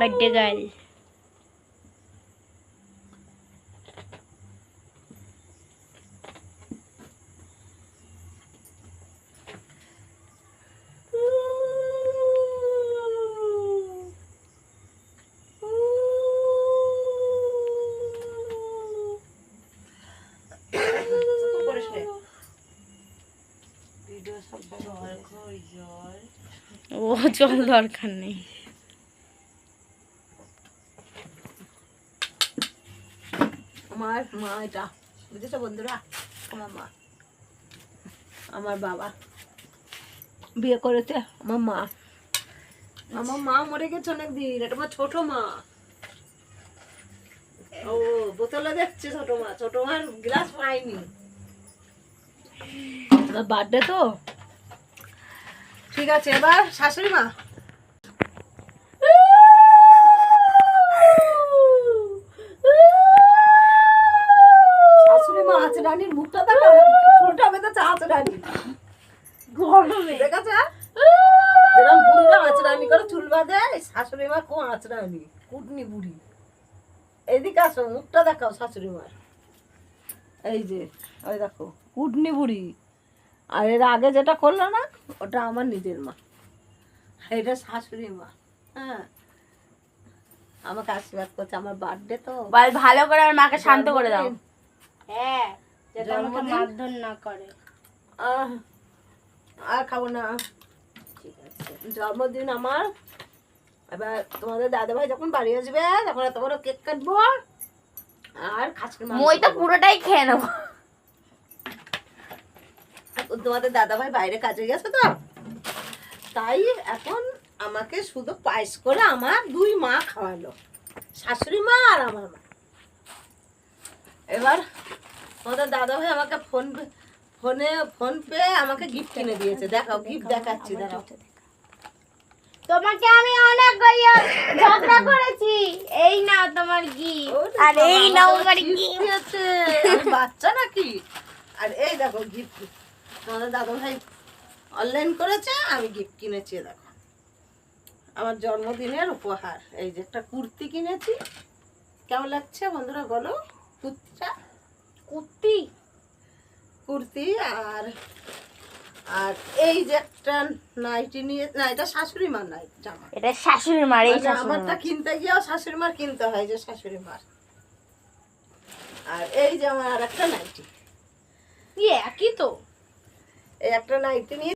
Birthday girl. ও জল দরকার নেই। আমার মা, এটা বুঝেছো বন্ধুরা, আমার মা, আমার বাবা বিয়ে করেছে আমার মা। আমার মা মরে গেছে অনেকদিন, এটা আমার ছোট মা। ও বোতলে দেখছে ছোট মা, ছোট মার গ্লাস পাইনি, বার্থডে তো। ঠিক আছে, এবার শাশুড়ি মা। শাশুড়ি মা আছে রানীর মুখটা দেখা, চুলটা বেঁধেছে আছে রানী গরমে, দেখেছে যেরকম বুড়িরা আঁচড়ানি করে চুল বাঁধে, শাশুড়ি মা খুব আঁচড়ানি, কুটনি বুড়ি। এদিকে আসো, মুখটা দেখাও শাশুড়ি মার, এই যে ওই দেখো কুটনি বুড়ি। আর এর আগে যেটা করলো না, ওটা আমার নিজের মা, এটা শাশুড়ি মা। হ্যাঁ, আমাকে আশীর্বাদ করছে, আমার বার্থডে তো। বল ভালো করে আমার মাকে শান্ত করে দাও। জন্মদিন। হ্যাঁ, যাতে আমাকে জন্মদিন। মারধর না করে। আর খাবো না, ঠিক আছে। জন্মদিন আমার, এবার তোমাদের দাদাভাই যখন বাড়ি আসবে তখন এত বড় কেক কাটবো আর খাসির মাংস মই তো খাবো। পুরোটাই খেয়ে নেবো। তোমাদের দাদাভাই বাইরে কাজে গেছে তো, তাই এখন আমাকে শুধু পায়েস করে আমার দুই মা খাওয়ালো, শাশুড়ি মা আর আমার মা। এবার তোমাদের দাদাভাই আমাকে ফোন পে আমাকে গিফট কিনে দিয়েছে। দেখাও গিফট, দেখাচ্ছি দাঁড়াও। তোমাকে আমি অনেক ঝগড়া করেছি, এই নাও তোমার গিফট, আর এই নাও আমার গিফট। বাচ্চা নাকি? আর এই দেখো গিফট, তোমাদের দাদাভাই অনলাইন করেছে, আমি গিফট কিনেছি। দেখো আমার জন্মদিনের উপহার, এই যে একটা কুর্তি কিনেছি। কেমন লাগছে বন্ধুরা বলো? কুর্তি আর আর এই যে একটা নাইটি নিয়ে, না এটা শাশুড়ি মার নাইট জামা, এটা শাশুড়ি মার। এই আমারটা কিনতে গিয়েও শাশুড়ি মার কিনতে হয়, যে শাশুড়ি মার। আর এই যে আমার আর একটা নাইটি, একই তো। এই একটা নাইটি নিয়ে